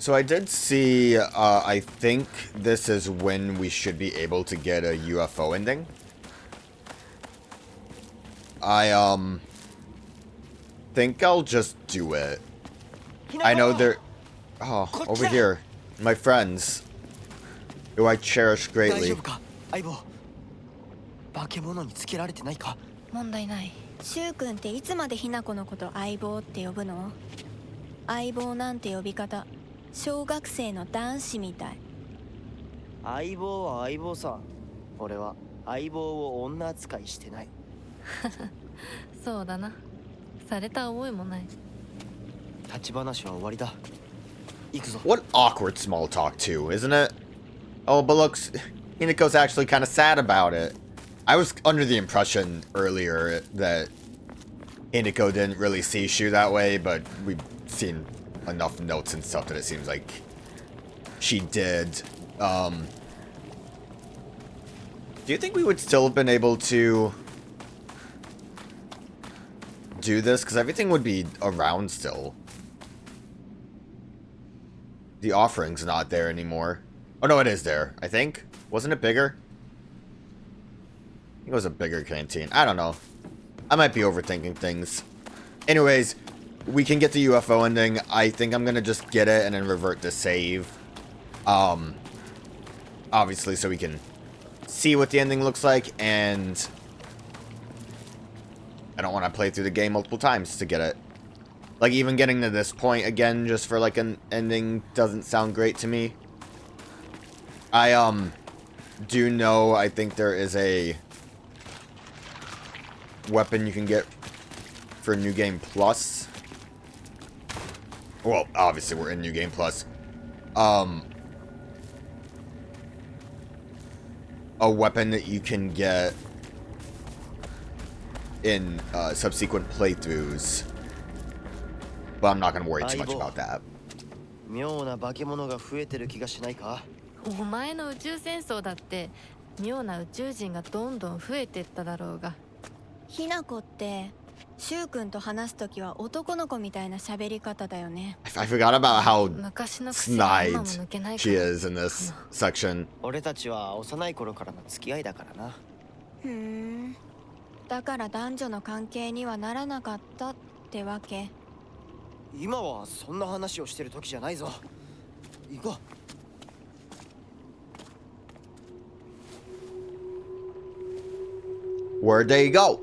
So I did see, I think this is when we should be able to get a UFO ending. I, think I'll just do it. I know they're... Oh, over here. My friends. Who I cherish greatly. 問題ない。シュウ君っていつまでひなこのこと相棒って呼ぶの？相棒なんて呼び方、小学生の男子みたい。相棒は相棒さ。俺は相棒を女扱いしてない。そうだな。された覚えもない。立ち話は終わりだ。行くぞ。 What awkward small talk too, isn't it? Oh, but looks, Hinako's actually kind of sad about it. I was under the impression earlier that Hinako didn't really see Shu that way, but we've seen enough notes and stuff that it seems like she did. Do you think we would still have been able to do this? Because everything would be around still. The offering's not there anymore. Oh no, it is there, I think. Wasn't it bigger? I think it was a bigger canteen. I don't know. I might be overthinking things. Anyways, we can get the UFO ending. I think I'm gonna just get it and then revert to save. Obviously, so we can see what the ending looks like, and I don't want to play through the game multiple times to get it. Like, even getting to this point again just for, like, an ending doesn't sound great to me. I, do know, I think there is a weapon you can get for New Game Plus. Well, obviously we're in New Game Plus. A weapon that you can get in subsequent playthroughs. But I'm not going to worry too much about that. 妙な化け物が増えてる気がしないか？お前の宇宙戦争だって妙な宇宙人がどんどん増えてっただろうが。ひなこってシュウ君と話すときは男の子みたいな喋り方だよね。I forgot about how 昔の癖が今も snide 抜けないか she ら。 is in this section. 俺たちは幼い頃からの付き合いだからな。ふーん。だから男女の関係にはならなかったってわけ。今はそんな話をしてる時じゃないぞ。行こう。Where'd they go?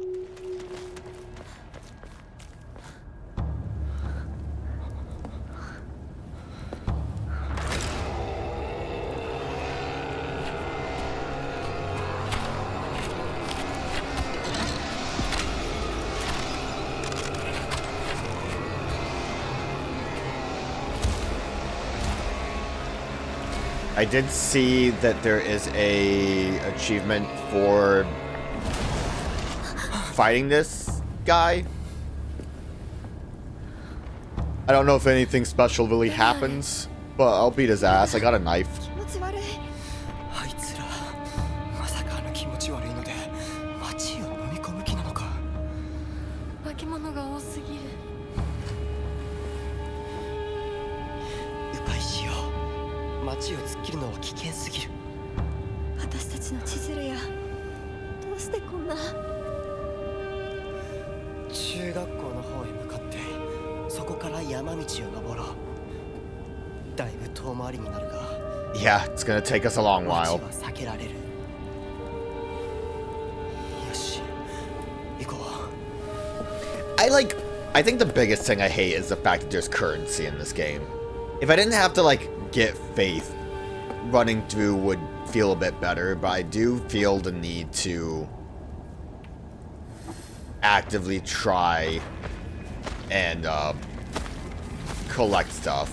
I did see that there is a achievement for fighting this guy. I don't know if anything special really happens, but I'll beat his ass. I got a knife. 気持ち悪い。あいつらまさかあの気持ち悪いので街を飲み込む気なのか。化け物が多すぎる。迂回しよう。街を突っ切るのは危険すぎる。私たちの千鶴や。どうしてこんな。中学校の方へ向かってそこから山道を登ろう。だいぶ遠回りになるが Yeah, it's gonna take us a long 街 while. は避けられる。よし、行こう。I think the biggest thing I hate is the fact that there's currency in this game. If I didn't have to, like, get faith, running through would feel a bit better, but I do feel the need to actively try and collect stuff.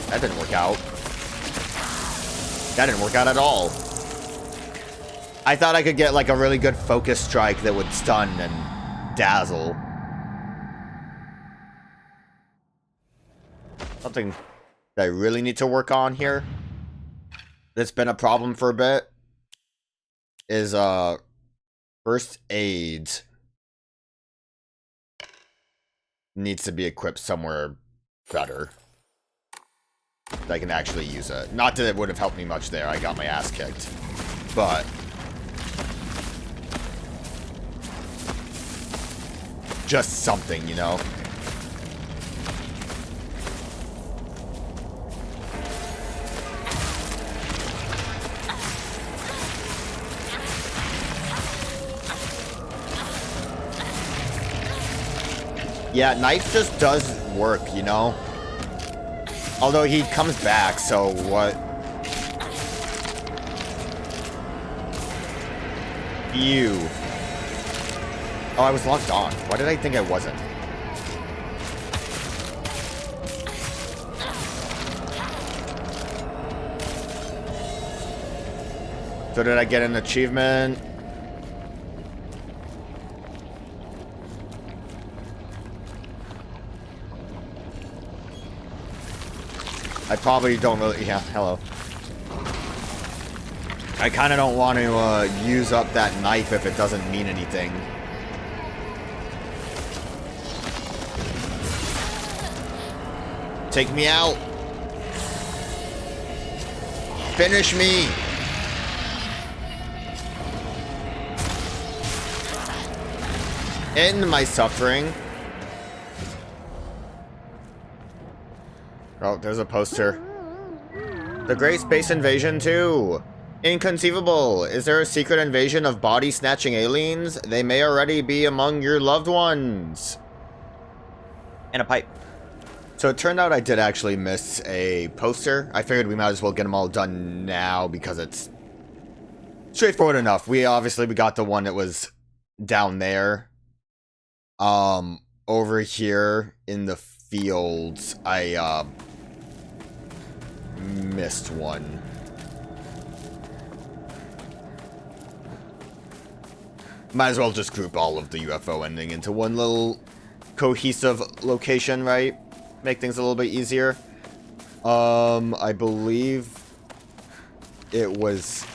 That didn't work out. That didn't work out at all. I thought I could get like a really good focus strike that would stun and dazzle. Something that I really need to work on here, that's been a problem for a bit, is First aid needs to be equipped somewhere better. I can actually use it. Not that it would have helped me much there. I got my ass kicked. But just something, you know? Yeah, knife just does work, you know? Although he comes back, so what? Ew. Oh, I was locked on. Why did I think I wasn't? So did I get an achievement? I probably don't really... Yeah, hello. I kind of don't want to use up that knife if it doesn't mean anything. Take me out. Finish me. End my suffering. Oh, there's a poster. The Great Space Invasion 2. Inconceivable. Is there a secret invasion of body-snatching aliens? They may already be among your loved ones. And a pipe. So it turned out I did actually miss a poster. I figured we might as well get them all done now because it's straightforward enough. We got the one that was down there. Over here in the fields, I missed one. Might as well just group all of the UFO ending into one little cohesive location, right? Make things a little bit easier. I believe it was...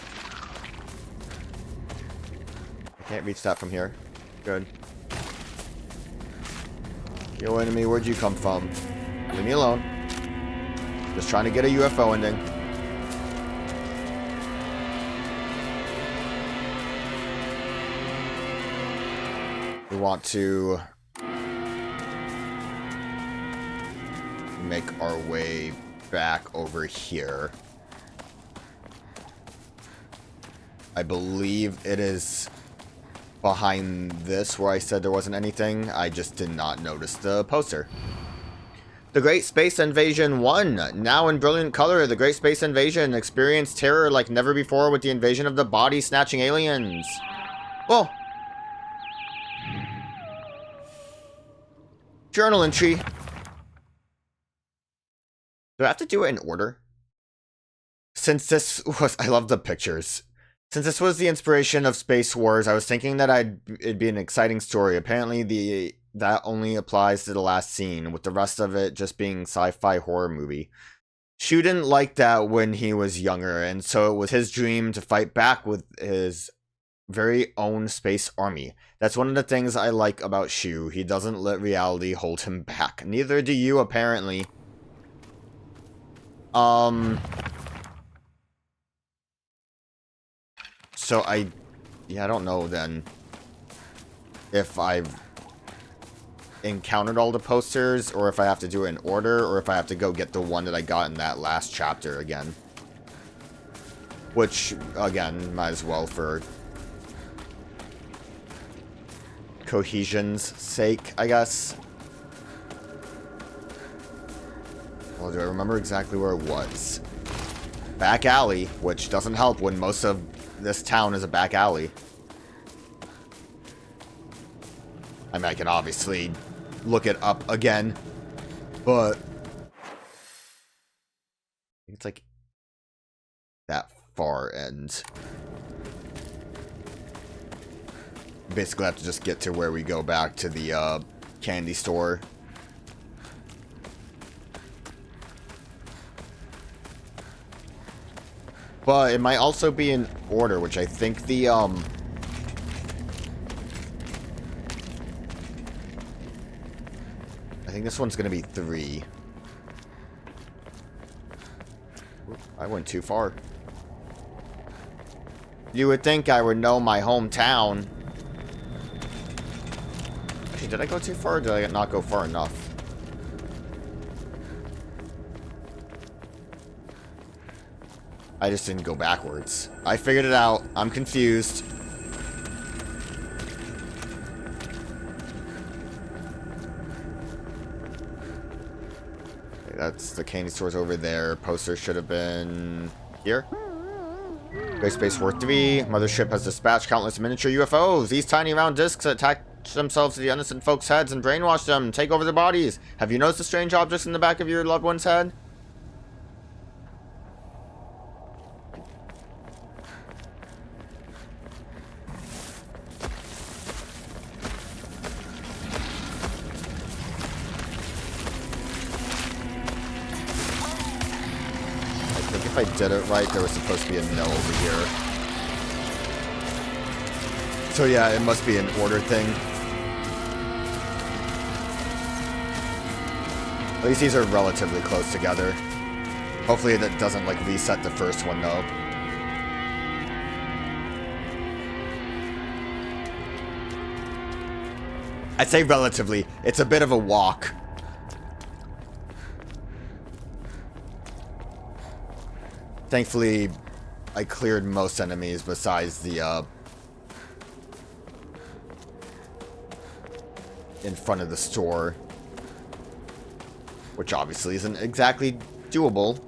I can't reach that from here. Good. Yo, enemy, where'd you come from? Leave me alone. Just trying to get a UFO ending. We want to make our way back over here. I believe it is behind this where I said there wasn't anything. I just did not notice the poster. The Great Space Invasion 1. Now in brilliant color, the Great Space Invasion experienced terror like never before with the invasion of the body-snatching aliens. Whoa. Journal entry. Do I have to do it in order? Since this was... I love the pictures. Since this was the inspiration of Space Wars, I was thinking that it'd be an exciting story. Apparently that only applies to the last scene, with the rest of it just being sci-fi horror movie. Shu didn't like that when he was younger, and so it was his dream to fight back with his very own space army. That's one of the things I like about Shu. He doesn't let reality hold him back. Neither do you, apparently. So I don't know then if I've encountered all the posters, or if I have to do it in order, or if I have to go get the one that I got in that last chapter again. Which, again, might as well for cohesion's sake, I guess. Well, do I remember exactly where it was? Back alley, which doesn't help when most of this town is a back alley. I mean, I can obviously look it up again, but it's like that far end. Basically, I have to just get to where we go back to the candy store. But it might also be in order, which I think the think this one's gonna be 3. Oop, I went too far. You would think I would know my hometown. Actually, did I go too far or did I not go far enough? I just didn't go backwards. I figured it out. I'm confused. Okay, that's the candy stores over there. Poster should have been here. Great Space War 3. Mothership has dispatched countless miniature UFOs. These tiny round discs attach themselves to the innocent folks' heads and brainwash them, take over their bodies. Have you noticed the strange objects in the back of your loved one's head? If I did it right, there was supposed to be a no over here. So yeah, it must be an order thing. At least these are relatively close together. Hopefully that doesn't like reset the first one though. I'd say relatively. It's a bit of a walk. Thankfully, I cleared most enemies besides the, in front of the store. Which obviously isn't exactly doable.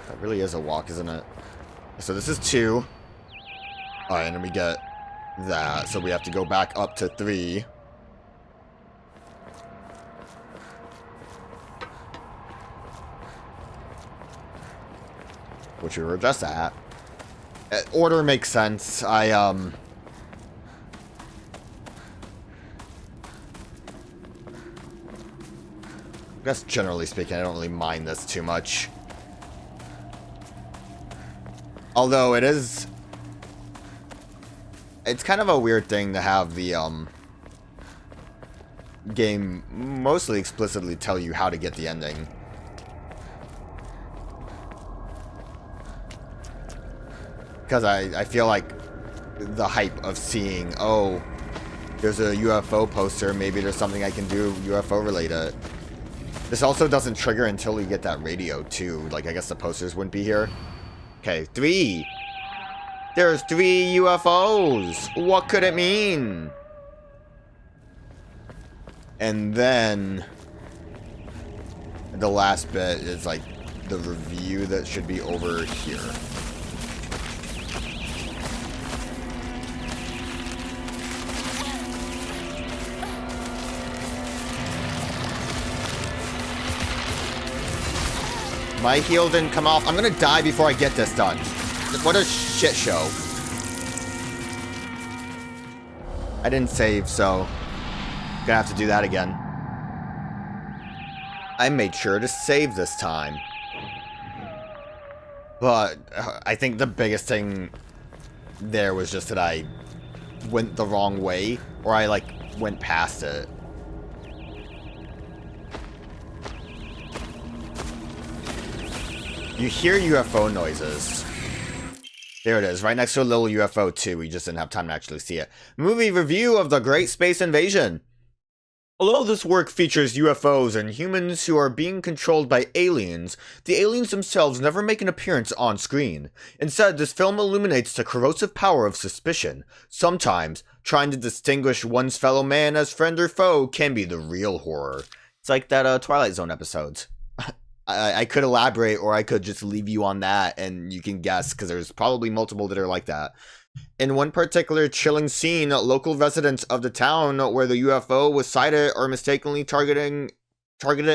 That really is a walk, isn't it? So this is 2. Alright, and then we get that. So we have to go back up to 3. Which we were just at. Order makes sense. I guess generally speaking, I don't really mind this too much. Although it's kind of a weird thing to have the game mostly explicitly tell you how to get the ending. Because I feel like the hype of seeing, oh, there's a UFO poster, maybe there's something I can do UFO related. This also doesn't trigger until you get that radio too. Like, I guess the posters wouldn't be here. Okay, 3. There's 3 UFOs. What could it mean? And then the last bit is like the review that should be over here. My heal didn't come off. I'm gonna die before I get this done. What a shit show. I didn't save, so gonna have to do that again. I made sure to save this time. But I think the biggest thing there was just that I went the wrong way, or I like went past it. You hear UFO noises. There it is, right next to a little UFO too. We just didn't have time to actually see it. Movie review of The Great Space Invasion. Although this work features UFOs and humans who are being controlled by aliens, the aliens themselves never make an appearance on screen. Instead, this film illuminates the corrosive power of suspicion. Sometimes, trying to distinguish one's fellow man as friend or foe can be the real horror. It's like that Twilight Zone episodes. I could elaborate, or I could just leave you on that and you can guess, because there's probably multiple that are like that. In one particular chilling scene, local residents of the town where the UFO was sighted are mistakenly targeted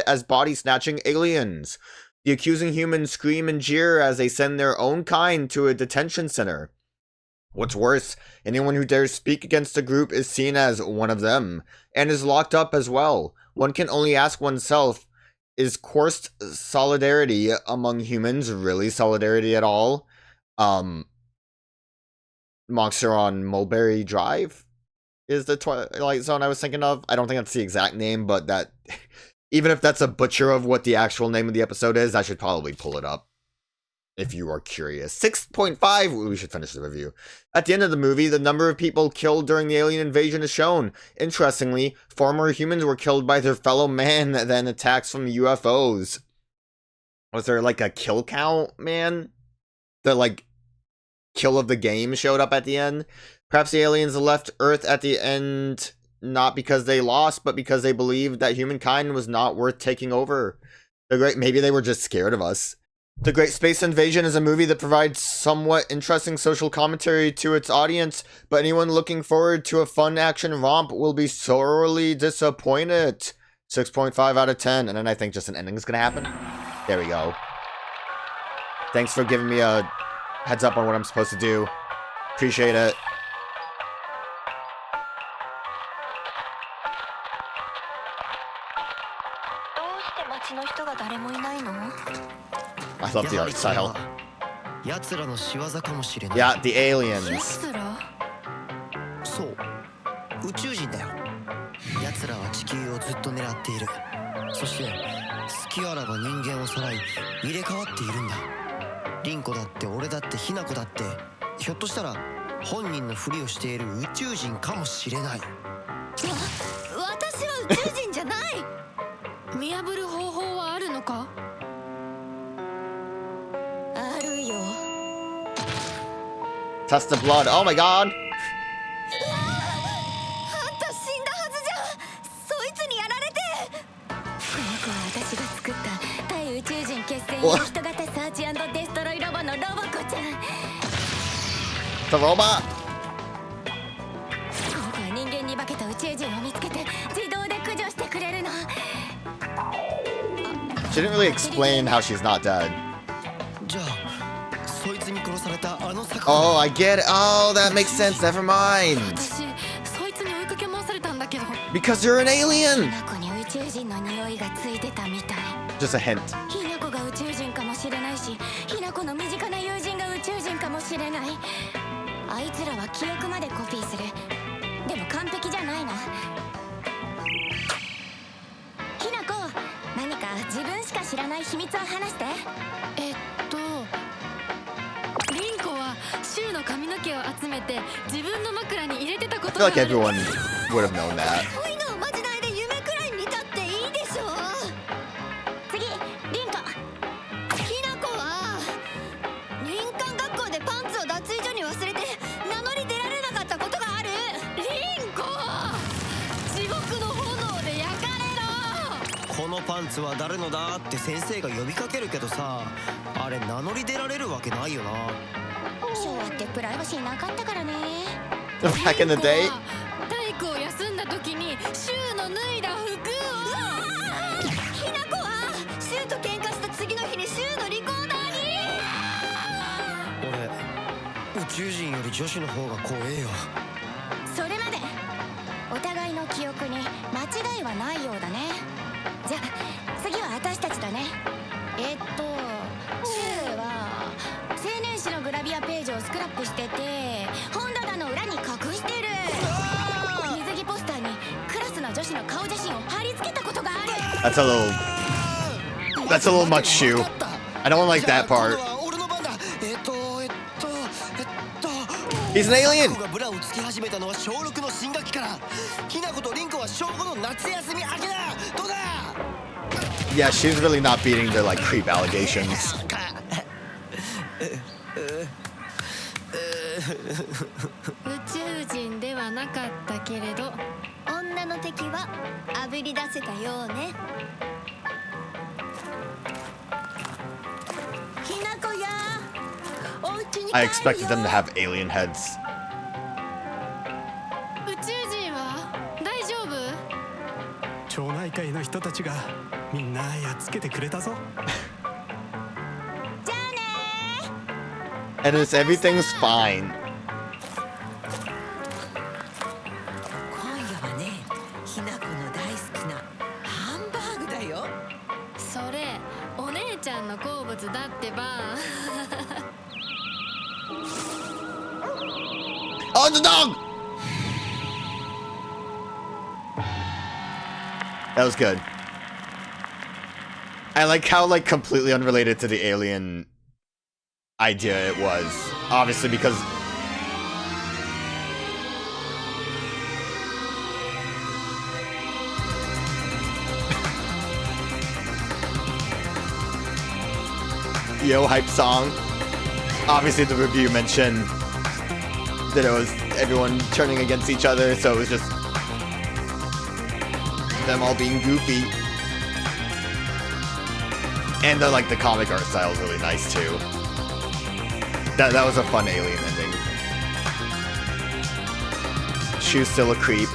as body-snatching aliens. The accusing humans scream and jeer as they send their own kind to a detention center. What's worse, anyone who dares speak against the group is seen as one of them, and is locked up as well. one can only ask oneself, is coerced solidarity among humans really solidarity at all? Monster on Mulberry Drive is the Twilight Zone I was thinking of. I don't think that's the exact name, but that even if that's a butcher of what the actual name of the episode is, I should probably pull it up if you are curious. 6.5, we should finish the review. At the end of the movie, the number of people killed during the alien invasion is shown. Interestingly, former humans were killed by their fellow man than attacks from UFOs. Was there like a kill count, man? The like kill of the game showed up at the end. Perhaps the aliens left Earth at the end not because they lost, but because they believed that humankind was not worth taking over. Maybe they were just scared of us. The Great Space Invasion is a movie that provides somewhat interesting social commentary to its audience, but anyone looking forward to a fun action romp will be sorely disappointed. 6.5 out of 10, and then I think just an ending is gonna happen. There we go. Thanks for giving me a heads up on what I'm supposed to do. Appreciate it. I love the art style. Yeah, the aliens. そう、宇宙人だよ。奴らは地球をずっと狙っている。そして隙あらば人間をさらい入れ替わっているんだ。凛子だって俺だって雛子だって、ひょっとしたら本人のふりをしている宇宙人かもしれない。私は宇宙人じゃない。見破る方法はあるのか？あるよ。Test the blood. Oh my god. あんた死んだはずじゃん。そいつにやられて。この子は私が作った対宇宙人決戦用人型サーチ&デストロイロボのロボコちゃん。 The robot. この子は人間に化けた宇宙人を見つけて自動で駆除してくれるの。 She didn't really explain how she's not dead. じゃあ、そいつに殺されたあの坂。 Oh, I get it. Oh, that makes sense. Never mind. 私そいつに追いかけ回されたんだけど。 Because you're an alien. ひな子に宇宙人の匂いがついてたみたい。 Just a hint. ひな子が宇宙人かもしれないし、ひな子の身近な友人が宇宙人かもしれない。あいつらは記憶までコピーする。でも完璧じゃないな。ひな子、何か自分しか知らない秘密を話して。リンコはシュウの髪の毛を集めて自分の枕に入れてたこ I と feel が like ある。 everyone would have known that. そういうのをマジないで夢くらい見たっていいでしょ。次、リンコ。ひな子は林間学校でパンツを脱衣所に忘れて名乗り出られなかったことがある。リンコ、地獄の炎で焼かれろ。このパンツは誰のだって先生が呼びかけるけどさ、あれ名乗り出られるわけないよな。昭和ってプライバシーなかったからね。 Back in the day. 体育を休んだ時にシュウの脱いだ服を。ひな子はシュウと喧嘩した次の日にシュウのリコーダーに。俺、宇宙人より女子の方が怖えよ。それまでお互いの記憶に間違いはないようだね。じゃあ次は私たちだね。シュウは青年誌のグラビアページをスクラップしてて本棚の裏に隠してる。水着ポスターにクラスの女子の顔写真を貼り付けたことがある。 That's a little much, Shu. I don't like that part. He's an alien. がブラをつけ始めたのは小6の新学期から。ひな子とリンコは小5の夏休み明けだ。どうだ。 Yeah, she's really not beating the like creep allegations. 宇宙人ではなかったけれど、女の敵はあぶり出せたようね。ひな子や、お家に帰るよ。 I expected them to have alien heads. 宇宙人は大丈夫？町内会の人たちがみんなやっつけてくれたぞ。じゃあね。 And it's everything's fine. 今夜はね、ひな子の大好きなんの好物だってば。Oh, the dog! That was good. I like how, like, completely unrelated to the alien idea it was. Obviously, because... Yo, hype song. Obviously, the review mentioned that it was everyone turning against each other, so it was just them all being goofy. And the, like, the comic art style is really nice too. That was a fun alien ending. Shu's still a creep.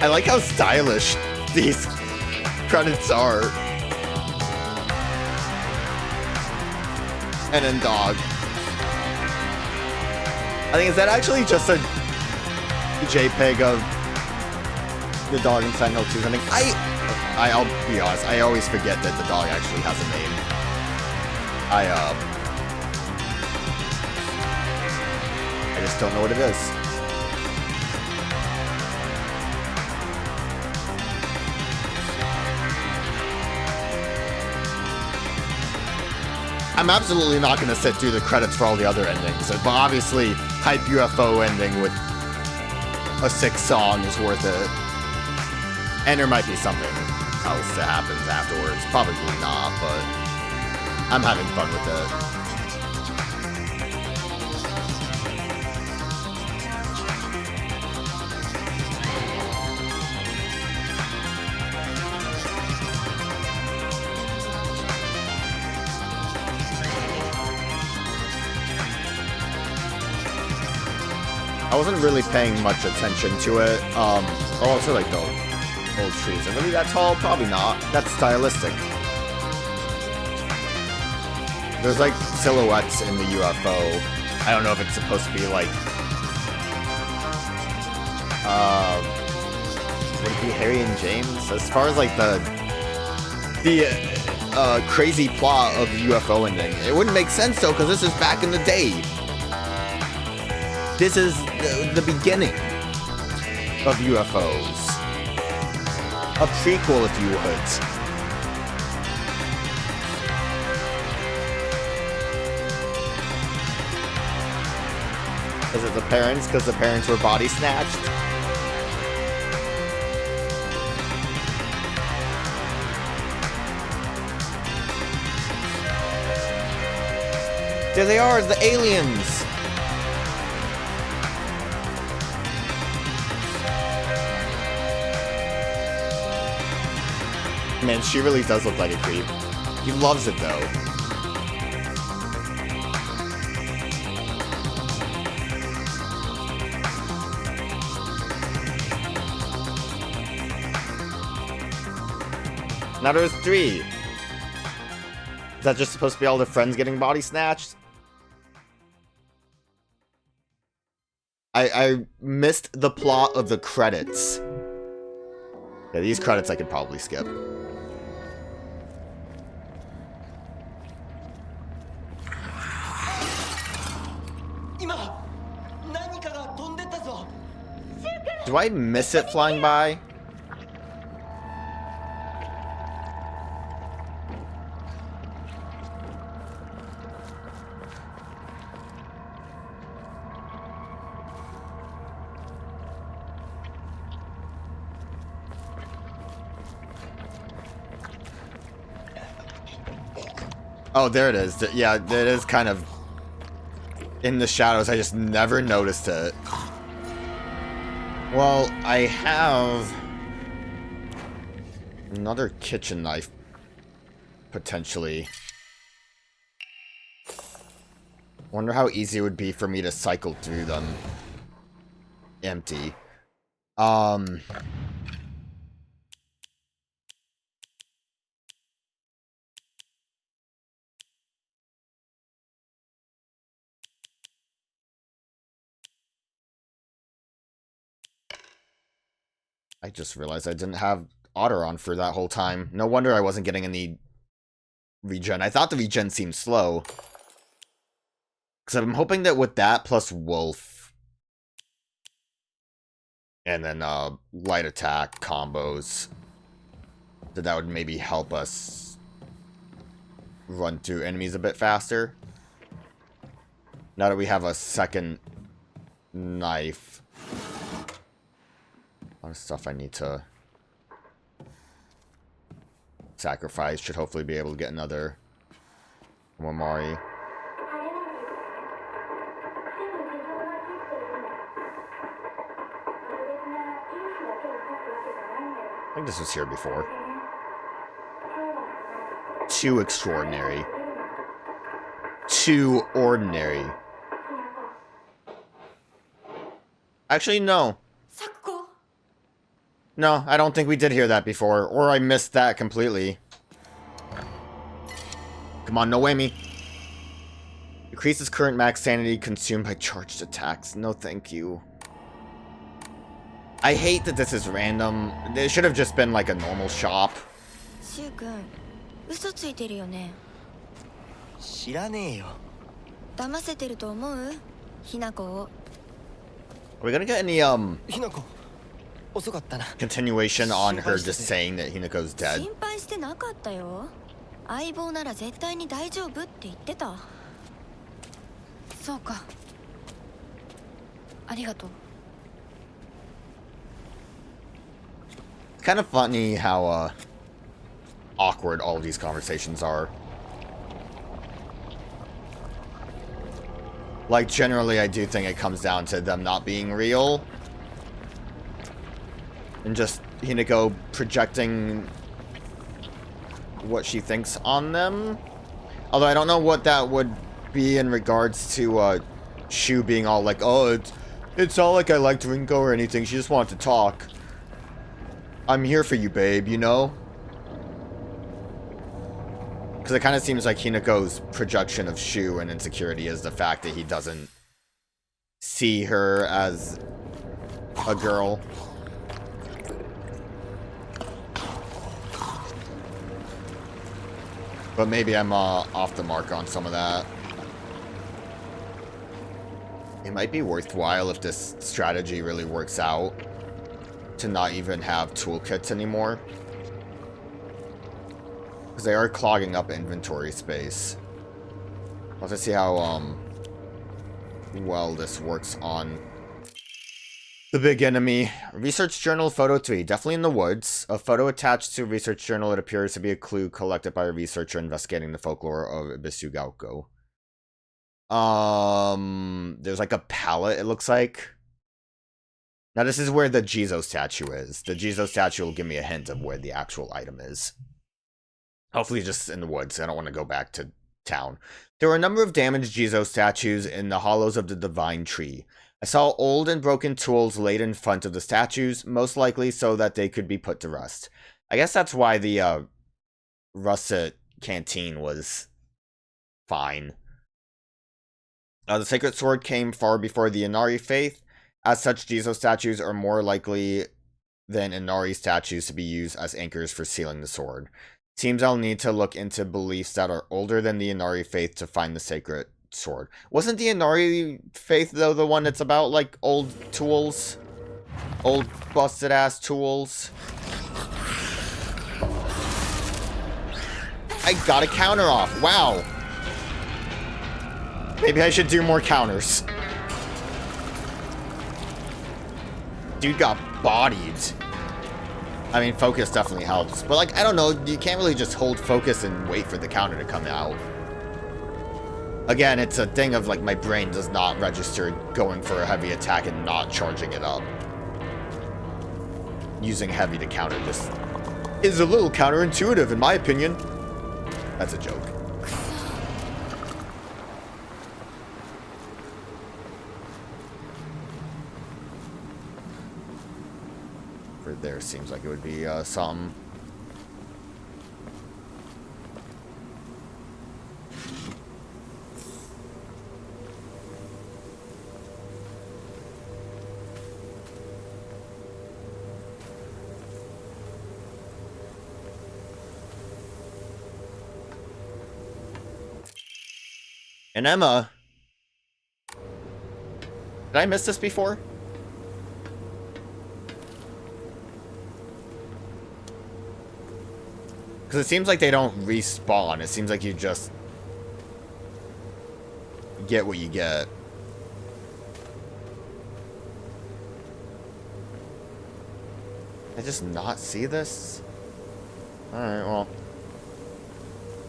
I like how stylish these credits are. And then dog. I think, is that actually just a JPEG of the dog in Silent Hill 2? I think I'll be honest, I always forget that the dog actually has a name. I just don't know what it is. I'm absolutely not going to sit through the credits for all the other endings, but obviously, hype UFO ending with a sick song is worth it. And there might be something else that happens afterwards. Probably not, but I'm having fun with it. I wasn't really paying much attention to it. Also like the old trees. Are really that tall? Probably not. That's stylistic. There's like silhouettes in the UFO. I don't know if it's supposed to be like would it be Harry and James? As far as like the crazy plot of the UFO ending, it wouldn't make sense though, because this is back in the day. This is the beginning of UFOs. A prequel, if you would. Is it the parents? Because the parents were body snatched? There they are, the aliens! Man, she really does look like a creep. He loves it, though. Now there's 3. Is that just supposed to be all the friends getting body snatched? I missed the plot of the credits. Yeah, these credits I could probably skip. Do I miss it flying by? Oh, there it is. Yeah, it is kind of in the shadows. I just never noticed it. Well, I have another kitchen knife, potentially. Wonder how easy it would be for me to cycle through them empty. I just realized I didn't have Otter on for that whole time. No wonder I wasn't getting any regen. I thought the regen seemed slow. Because I'm hoping that with that plus Wolf and then light attack combos, that would maybe help us run through enemies a bit faster. Now that we have a second knife. A lot of stuff I need to sacrifice. Should hopefully be able to get another Momari. I think this was here before. Too extraordinary. Too ordinary. Actually, no. No, I don't think we did hear that before. Or I missed that completely. Come on, Noemi. Decreases current max sanity consumed by charged attacks. No, thank you. I hate that this is random. It should have just been like a normal shop. シュウ君、嘘ついてるよね。知らねえよ。騙せてると思う？ひなこを。Are we gonna get any, ひなこ、遅かったな。 continuation on her just saying that Hinako's dead? 心配してなかったよ。相棒なら絶対に大丈夫って言ってた。そうか。ありがとう。Kind of funny how, awkward all of these conversations are. Like, generally, I do think it comes down to them not being real. And just Hinako projecting what she thinks on them. Although I don't know what that would be in regards to, Shu being all like, oh, it's not like I liked Rinko or anything, she just wanted to talk. I'm here for you, babe, you know? Because it kind of seems like Hinako's projection of Shu and insecurity is the fact that he doesn't see her as a girl. But maybe I'm off the mark on some of that. It might be worthwhile if this strategy really works out to not even have toolkits anymore. Because they are clogging up inventory space. I'll have to see how well this works on the big enemy. Research journal photo 3. Definitely in the woods. A photo attached to a research journal. It appears to be a clue collected by a researcher investigating the folklore of Ebisugaoka. There's like a palette, it looks like. Now this is where the Jizo statue is. The Jizo statue will give me a hint of where the actual item is. Hopefully just in the woods. I don't want to go back to town. There were a number of damaged Jizo statues in the hollows of the Divine Tree. I saw old and broken tools laid in front of the statues, most likely so that they could be put to rest. I guess that's why the russet canteen was fine. The sacred sword came far before the Inari faith. As such, Jizo statues are more likely than Inari statues to be used as anchors for sealing the sword. Seems I'll need to look into beliefs that are older than the Inari faith to find the sacred sword. Wasn't the Inari faith, though, the one that's about, like, old tools? Old busted-ass tools? I got a counter off. Wow. Maybe I should do more counters. Dude got bodied. I mean, focus definitely helps. But, like, I don't know. You can't really just hold focus and wait for the counter to come out. Again, it's a thing of, like, my brain does not register going for a heavy attack and not charging it up. Using heavy to counter this is a little counterintuitive, in my opinion. That's a joke. For there seems like it would be something. And Emma. Did I miss this before? Because it seems like they don't respawn. It seems like you just get what you get. Did I just not see this? Alright, well.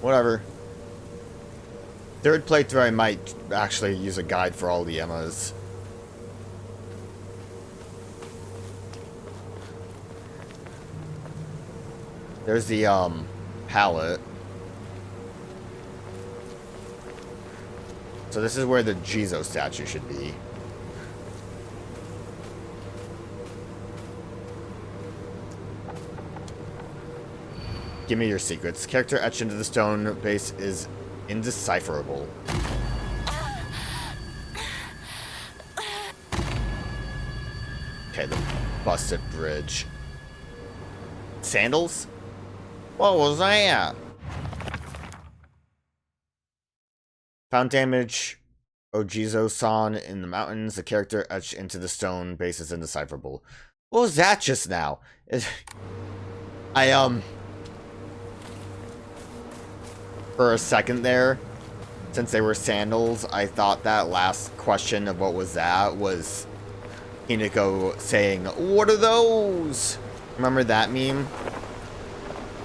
Whatever. Third playthrough, I might actually use a guide for all the Emmas. There's the, palette. So this is where the Jizo statue should be. Give me your secrets. Character etched into the stone base is indecipherable. Okay, the busted bridge. Sandals? What was that? Found damage Ojizo-san in the mountains. The character etched into the stone base is indecipherable. What was that just now? For a second there, since they were sandals, I thought that last question of what was that was Hinako saying, "What are those?" Remember that meme?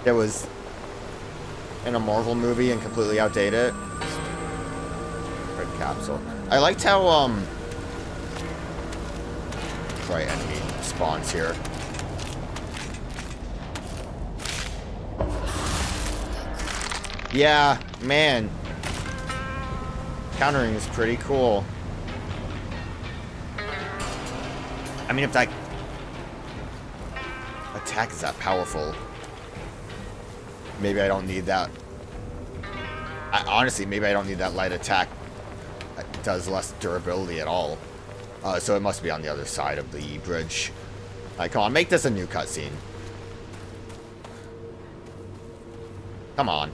That was in a Marvel movie and completely outdated. Red capsule. I liked how, right, enemy spawns here. Yeah, man. Countering is pretty cool. I mean, if that attack is that powerful, maybe I don't need that. Honestly, maybe I don't need that light attack. It does less durability at all. So it must be on the other side of the bridge. Alright, come on, make this a new cutscene. Come on.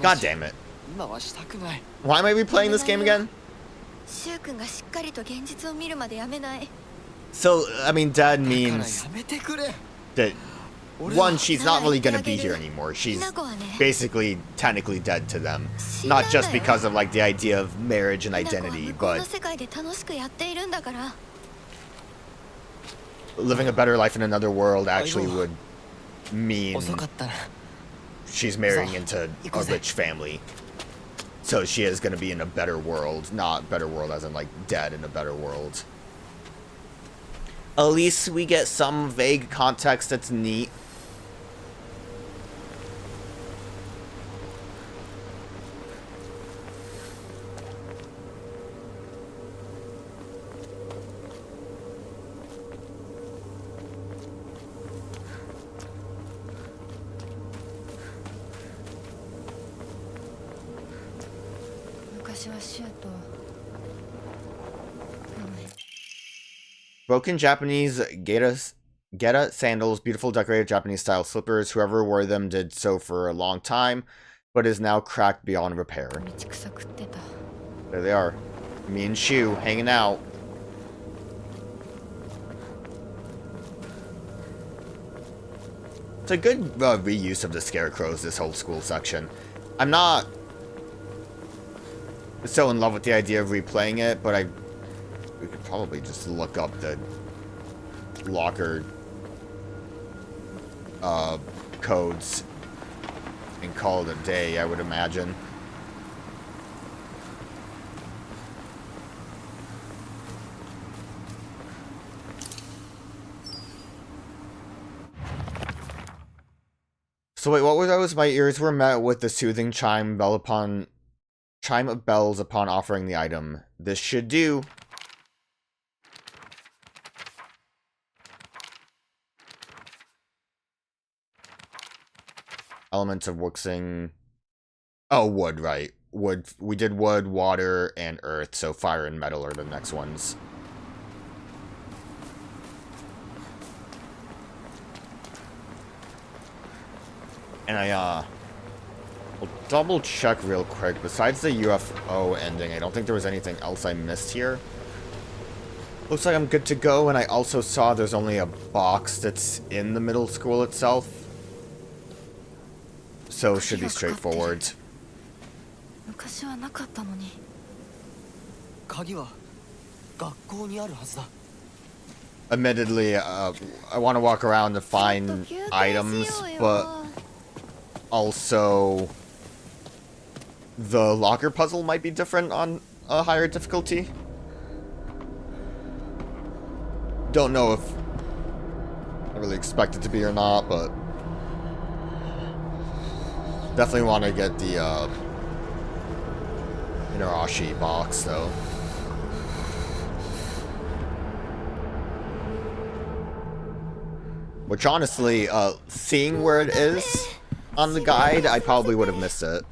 God damn it. Why am I replaying this game again? So, I mean, dead means that, one, she's not really gonna be here anymore. She's basically technically dead to them. Not just because of, like, the idea of marriage and identity, but living a better life in another world actually would mean she's marrying into a rich family. So she is going to be in a better world. Not better world as in, like, dead in a better world. At least we get some vague context that's neat. Broken Japanese Geta sandals, beautiful decorated Japanese style slippers. Whoever wore them did so for a long time, but is now cracked beyond repair. There they are. Me and Shu hanging out. It's a good reuse of the scarecrows, this whole school section. I'm not so in love with the idea of replaying it, but we could probably just look up the locker codes and call it a day, I would imagine. So wait, what was those? My ears were met with the soothing chime of bells upon offering the item. This should do. Elements of Wuxing. Oh, wood, right. Wood. We did wood, water, and earth, so fire and metal are the next ones. And will double check real quick. Besides the UFO ending, I don't think there was anything else I missed here. Looks like I'm good to go, and I also saw there's only a box that's in the middle school itself. So it should be straightforward. 昔はなかったのに。鍵は学校にあるはずだ。 Admittedly, I want to walk around to find items, but also the locker puzzle might be different on a higher difficulty. Don't know if I really expect it to be or not, but definitely want to get the Inarashi box though. Which honestly, seeing where it is on the guide, I probably would have missed it.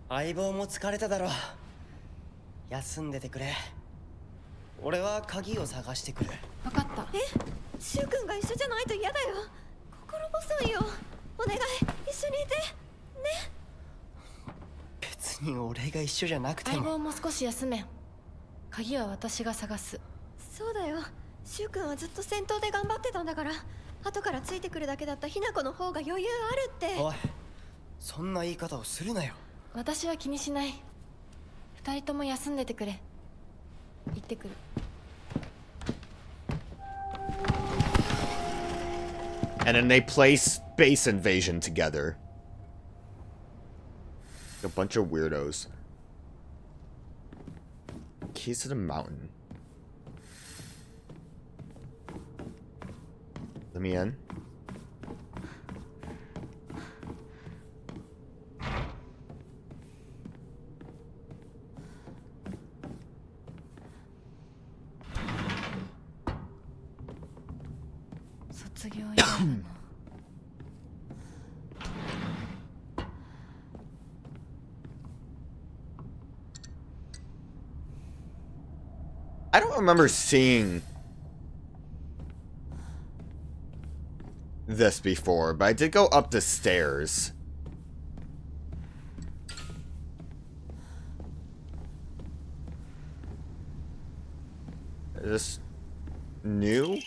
相棒も疲れただろう。休んでてくれ。俺は鍵を探してくる。分かった。シュウ君が一緒じゃないと嫌だよ。心細いよ。お願い、一緒にいて。ね。別に俺が一緒じゃなくても。相棒も少し休め。鍵は私が探す。そうだよ。シュウ君はずっと戦闘で頑張ってたんだから。後からついてくるだけだったヒナコの方が余裕あるって。おい、そんな言い方をするなよ。私は気にしない。二人とも休んでてくれ。行ってくる。And then they play Space Invasion together. A bunch of weirdos. Keys to the mountain. Let me in. I don't remember seeing this before, but I did go up the stairs. Is this new?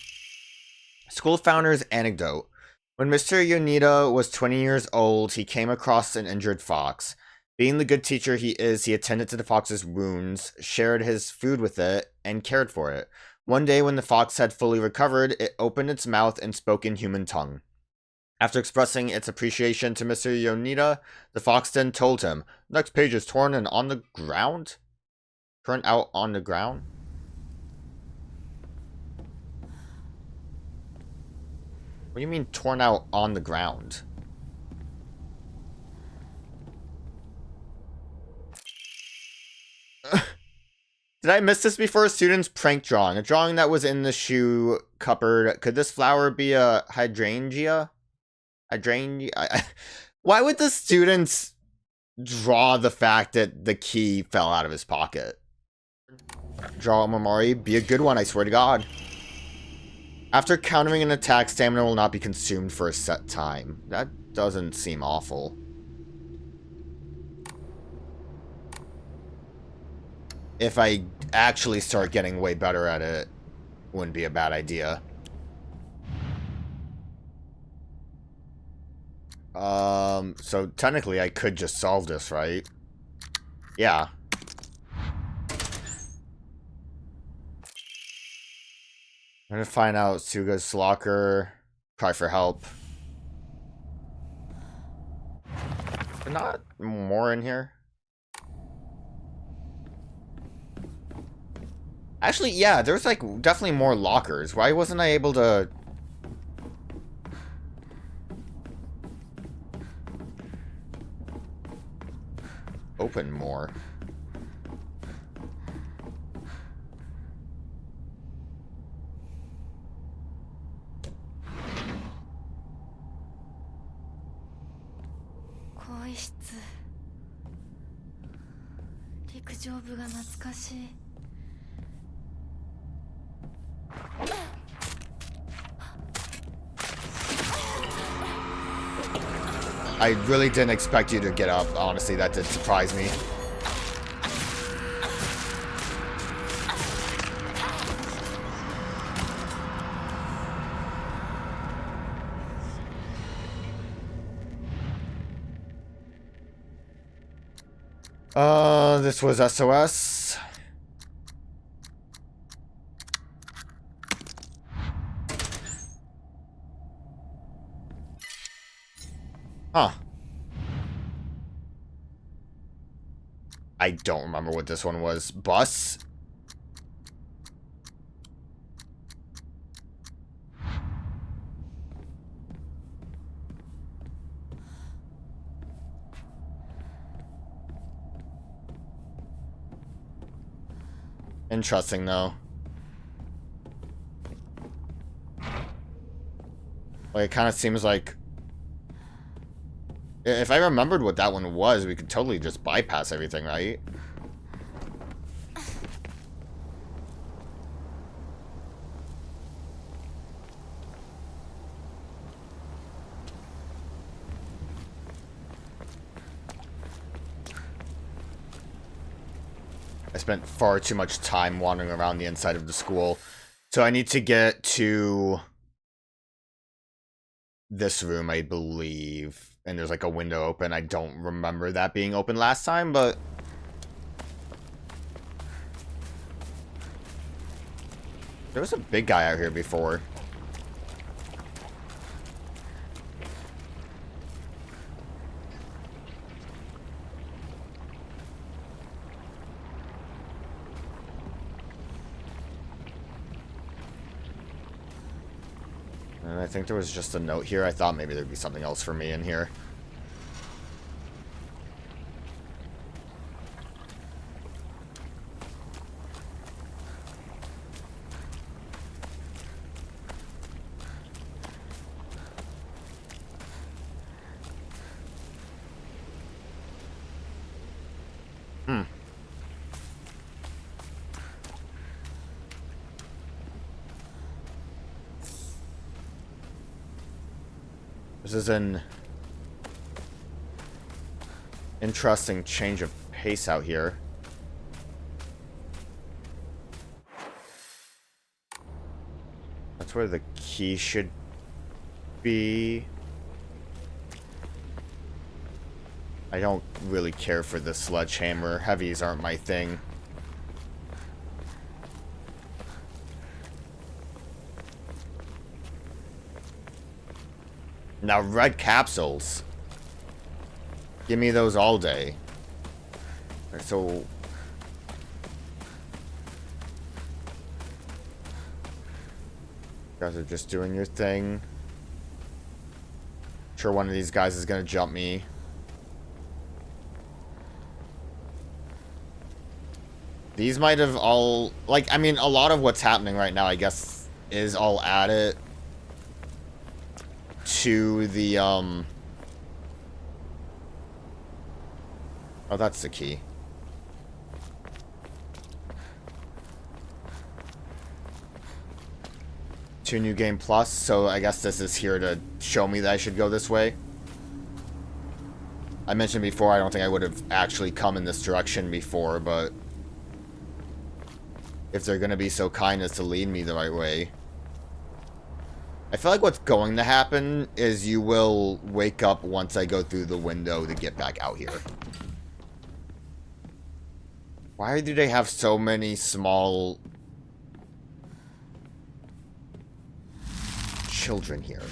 School founder's anecdote. When Mr. Yonita was 20 years old, he came across an injured fox. Being the good teacher he is, he attended to the fox's wounds, shared his food with it, and cared for it. One day, when the fox had fully recovered, it opened its mouth and spoke in human tongue. After expressing its appreciation to Mr. Yonita, the fox then told him, "Next page is torn and on the ground?" Torn out on the ground? What do you mean, torn out on the ground? Did I miss this before? A student's prank drawing. A drawing that was in the shoe cupboard. Could this flower be a hydrangea? Hydrangea? Why would the students draw the fact that the key fell out of his pocket? Draw a Mamori. Be a good one, I swear to God. After countering an attack, stamina will not be consumed for a set time. That doesn't seem awful. If I actually start getting way better at it, wouldn't be a bad idea. So technically I could just solve this, right? Yeah. I'm gonna find out Suga's locker. Cry for help. There's not more in here. Actually, yeah, there's like definitely more lockers. Why wasn't I able to... open more? I really didn't expect you to get up. Honestly, that did surprise me. This was SOS. Huh. I don't remember what this one was. Bus? Interesting, though. Like, it kind of seems like... If I remembered what that one was, we could totally just bypass everything, right? I spent far too much time wandering around the inside of the school. So I need to get to this room, I believe. And there's like a window open. I don't remember that being open last time, but... There was a big guy out here before. And I think there was just a note here. I thought maybe there'd be something else for me in here. This is an interesting change of pace out here. That's where the key should be. I don't really care for the sledgehammer. Heavies aren't my thing. Now, red capsules. Give me those all day. Alright, so... You guys are just doing your thing. Sure, one of these guys is gonna jump me. These might have all... Like, I mean, a lot of what's happening right now, I guess, is all added to the, Oh, that's the key. To New Game Plus, so I guess this is here to show me that I should go this way. I mentioned before, I don't think I would have actually come in this direction before, but... if they're gonna be so kind as to lead me the right way... I feel like what's going to happen is you will wake up once I go through the window to get back out here. Why do they have so many small children here?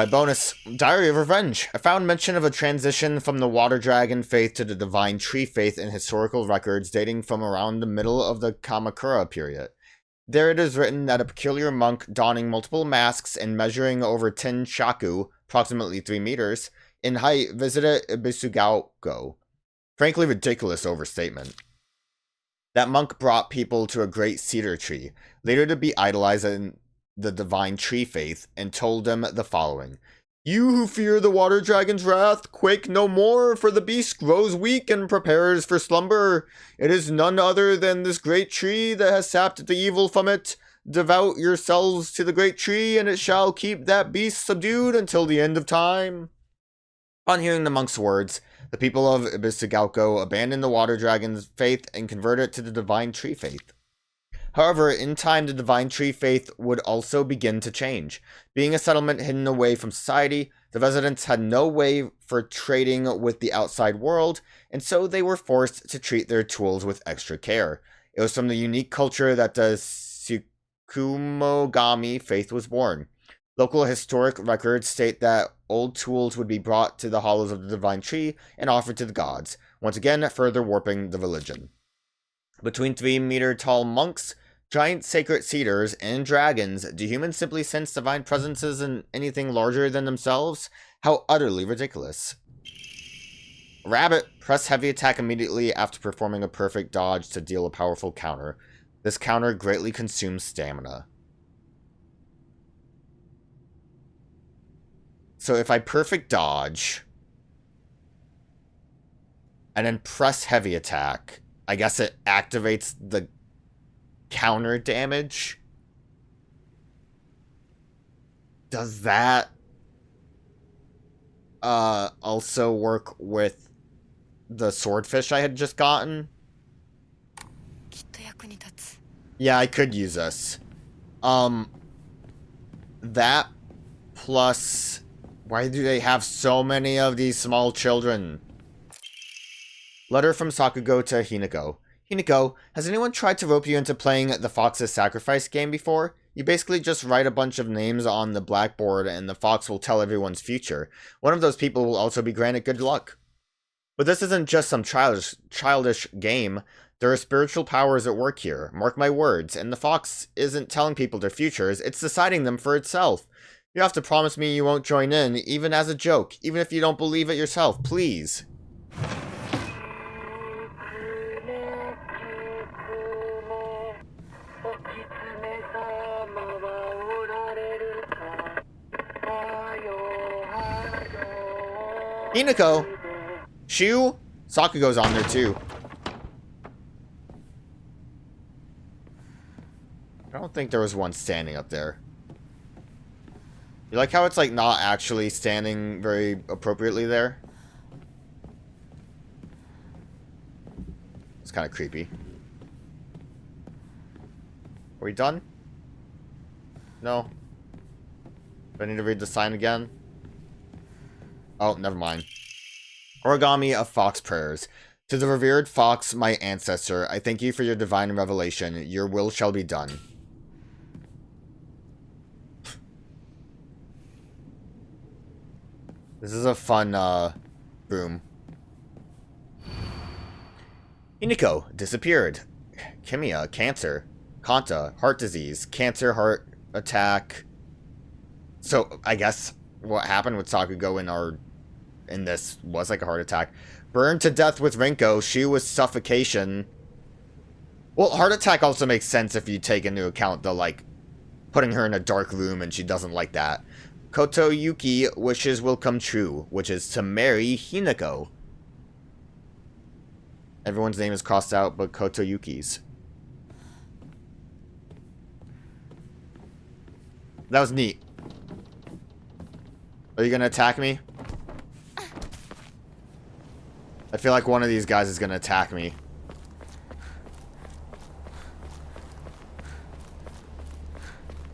Bonus. Diary of Revenge. I found mention of a transition from the Water Dragon faith to the Divine Tree faith in historical records dating from around the middle of the Kamakura period. There it is written that a peculiar monk donning multiple masks and measuring over 10 shaku, approximately 3 meters, in height visited Ebisugaoka. Frankly ridiculous overstatement. That monk brought people to a great cedar tree, later to be idolized in the Divine Tree faith, and told them the following. You who fear the water dragon's wrath, quake no more, for the beast grows weak and prepares for slumber. It is none other than this great tree that has sapped the evil from it. Devote yourselves to the great tree, and it shall keep that beast subdued until the end of time. Upon hearing the monk's words, the people of Ebisugaoka abandoned the water dragon's faith and converted it to the divine tree faith. However, in time, the divine tree faith would also begin to change. Being a settlement hidden away from society, the residents had no way for trading with the outside world, and so they were forced to treat their tools with extra care. It was from the unique culture that the Tsukumogami faith was born. Local historic records state that old tools would be brought to the hollows of the divine tree and offered to the gods, once again further warping the religion. Between 3-meter-tall monks, giant sacred cedars, and dragons, do humans simply sense divine presences in anything larger than themselves? How utterly ridiculous. Rabbit, press heavy attack immediately after performing a perfect dodge to deal a powerful counter. This counter greatly consumes stamina. So if I perfect dodge, and then press heavy attack, I guess it activates the counter damage. Does that also work with the swordfish I had just gotten? Yeah, I could use this. That plus... Why do they have so many of these small children? Letter from Sakugo to Hinako. Hinako, has anyone tried to rope you into playing the Fox's Sacrifice game before? You basically just write a bunch of names on the blackboard and the fox will tell everyone's future. One of those people will also be granted good luck. But this isn't just some childish game. There are spiritual powers at work here. Mark my words. And the fox isn't telling people their futures, it's deciding them for itself. You have to promise me you won't join in, even as a joke, even if you don't believe it yourself, please. Hinako! Shu? Sakugo's on there too. I don't think there was one standing up there. You like how it's like not actually standing very appropriately there? It's kind of creepy. Are we done? No. Do I need to read the sign again? Oh, never mind. Origami of Fox Prayers. To the revered Fox, my ancestor, I thank you for your divine revelation. Your will shall be done. This is a fun, room. Hinako, disappeared. Kimia, cancer. Kanta, heart disease. Cancer, heart attack. So, I guess what happened with Sakugo in this was like a heart attack. Burned to death with Rinko. She was suffocation. Well, heart attack also makes sense if you take into account the, like, putting her in a dark room and she doesn't like that. Koto Yuki wishes will come true, which is to marry Hinako. Everyone's name is crossed out but Koto Yuki's. That was neat. Are you gonna attack me? I feel like one of these guys is gonna attack me.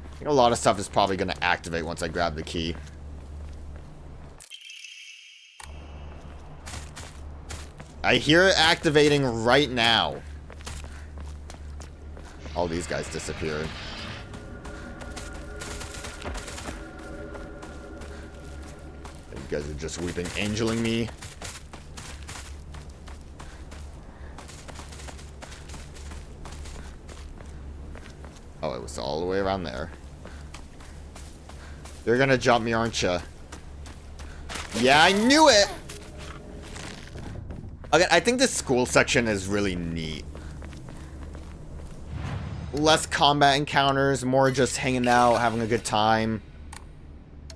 I think a lot of stuff is probably gonna activate once I grab the key. I hear it activating right now. All these guys disappeared. You guys are just weeping, angeling me. Oh, it was all the way around there. You're gonna jump me, aren't you? Yeah, I knew it! Okay, I think this school section is really neat. Less combat encounters, more just hanging out, having a good time.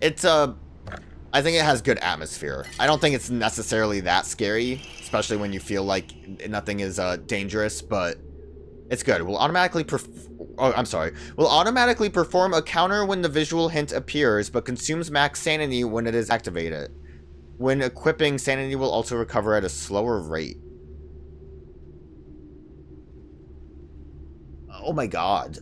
It's I think it has good atmosphere. I don't think it's necessarily that scary, especially when you feel like nothing is dangerous, but it's good. We'll automatically Will automatically perform a counter when the visual hint appears, but consumes max sanity when it is activated. When equipping, sanity will also recover at a slower rate. Oh my god.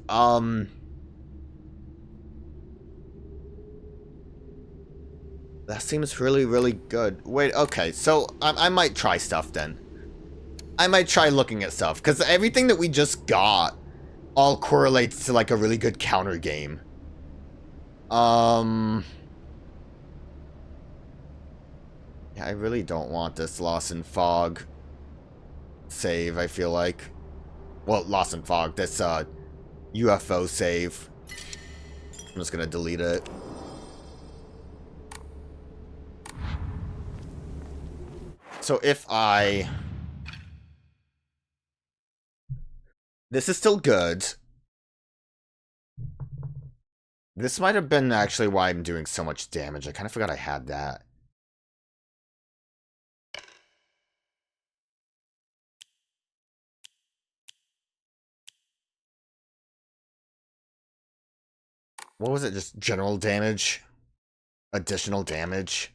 That seems really, really good. Wait, okay, so I might try stuff then. I might try looking at stuff, because everything that we just got all correlates to like a really good counter game. Yeah, I really don't want this Lost in Fog save, I feel like. Well, Lost in Fog, this UFO save. I'm just gonna delete it. So if I... This is still good. This might have been actually why I'm doing so much damage. I kind of forgot I had that. What was it? Just general damage? Additional damage?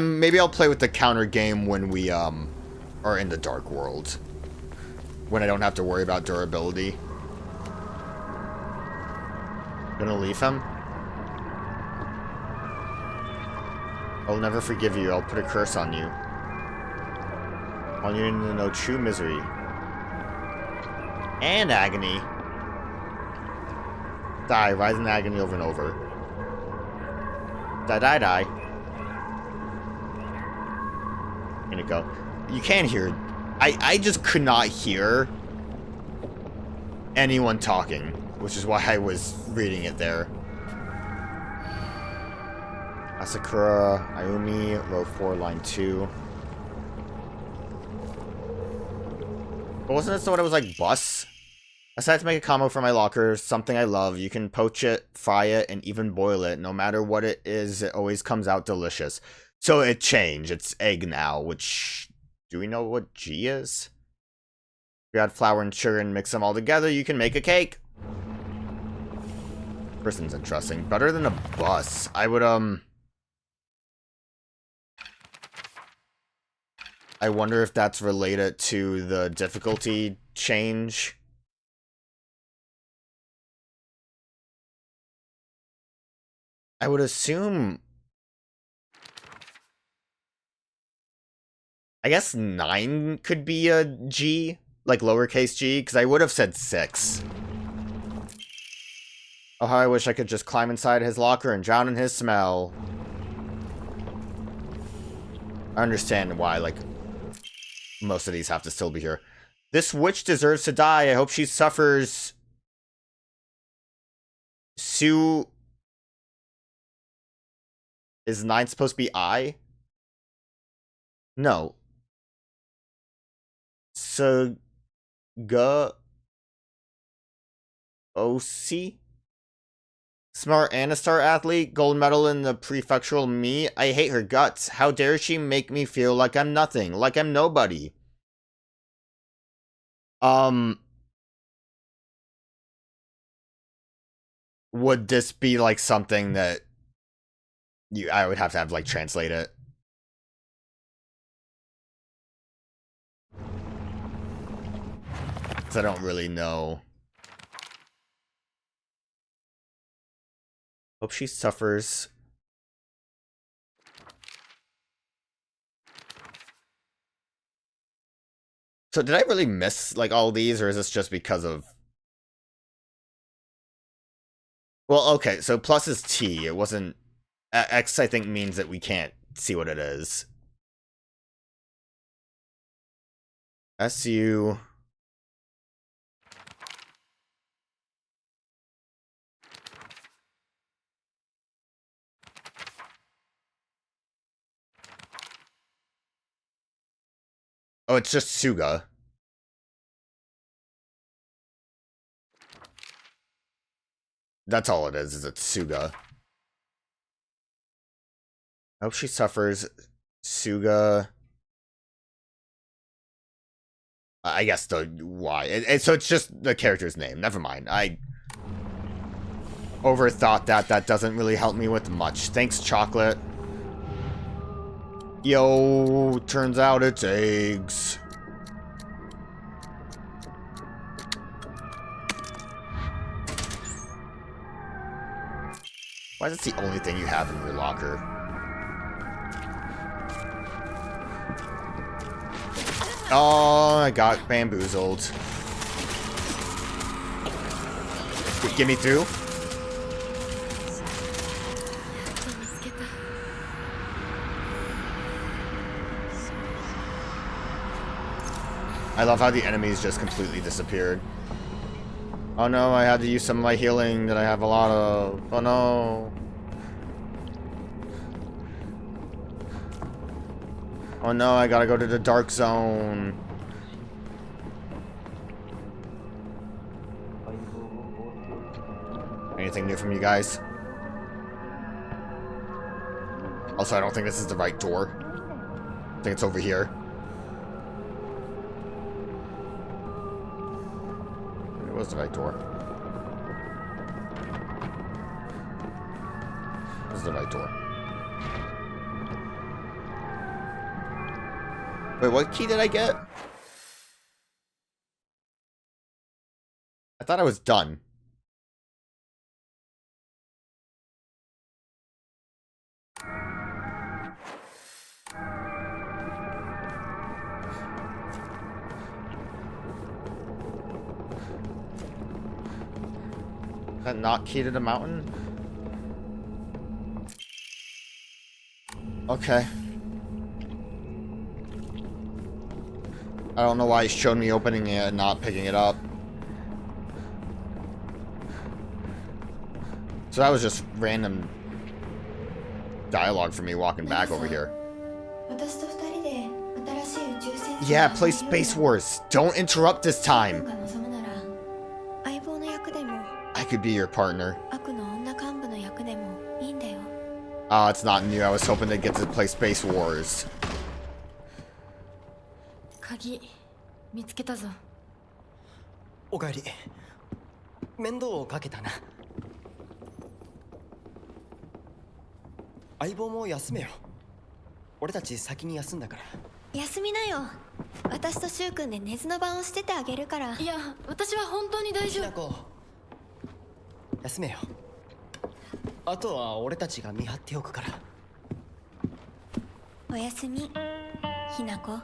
Maybe I'll play with the counter game when we, are in the Dark World. When I don't have to worry about durability. Gonna leave him? I'll never forgive you. I'll put a curse on you. I want you to know true misery. And agony. Die. Rise in agony over and over. Die, die, die. Hinako. You can't hear. I just could not hear anyone talking, which is why I was reading it there. Asakura, Ayumi, row 4, line 2. But wasn't this what it was like, bus? I decided to make a combo for my locker, something I love. You can poach it, fry it, and even boil it. No matter what it is, it always comes out delicious. So it changed. It's egg now, which... Do we know what G is? If you add flour and sugar and mix them all together, you can make a cake. Person's interesting. Better than a bus. I would, I wonder if that's related to the difficulty change. I would assume... I guess 9 could be a G, like lowercase g, because I would have said 6. Oh, how I wish I could just climb inside his locker and drown in his smell. I understand why, like, most of these have to still be here. This witch deserves to die. I hope she suffers. Sue... Is 9 supposed to be I? No. Suga OC? Smart and a star athlete, gold medal in the prefectural me. I hate her guts. How dare she make me feel like I'm nothing, like I'm nobody. Would this be like something that I would have like translate it? I don't really know. Hope she suffers. So did I really miss like all these, or is this just because of... Well, okay, so plus is T. It wasn't... X, I think, means that we can't see what it is. SU... Oh, it's just Suga. That's all it is it's Suga. I hope she suffers. Suga. I guess the Y. So it's just the character's name. Never mind. overthought that. That doesn't really help me with much. Thanks, chocolate. Yo, turns out it's eggs. Why is this the only thing you have in your locker? Oh, I got bamboozled. Get me through. I love how the enemies just completely disappeared. Oh no, I had to use some of my healing that I have a lot of. Oh no. Oh no, I gotta go to the dark zone. Anything new from you guys? Also, I don't think this is the right door. I think it's over here. It was the right door. This is the right door. Wait, what key did I get? I thought I was done. That not key to the mountain? Okay. I don't know why he showed me opening it and not picking it up. So that was just random dialogue for me walking back over here. Yeah, play Space Wars. Don't interrupt this time. I could be your partner. Oh, it's not new. I was hoping to get to play Space Wars. 鍵見つけたぞ。おかえり。面倒をかけたな。相棒も休めよ。俺たち先に休んだから。休みなよ。私とシュウ君で寝ずの番をしててあげるから。いや、私は本当に大丈夫。ひなこ、休めよ。あとは俺たちが見張っておくから。おやすみ、ひなこ。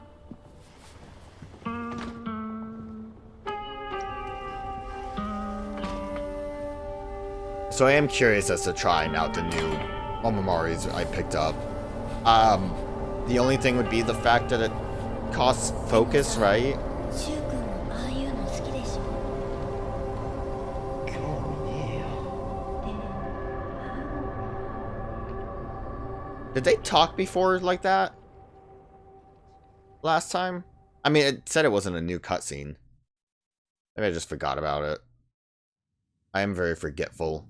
So I am curious as to trying out the new Omomaris I picked up. The only thing would be the fact that it costs focus, right? シュウ君もああいうの好きでしょ。興味ねえよ。 Did they talk before like that? Last time? I mean, it said it wasn't a new cutscene. Maybe I just forgot about it. I am very forgetful.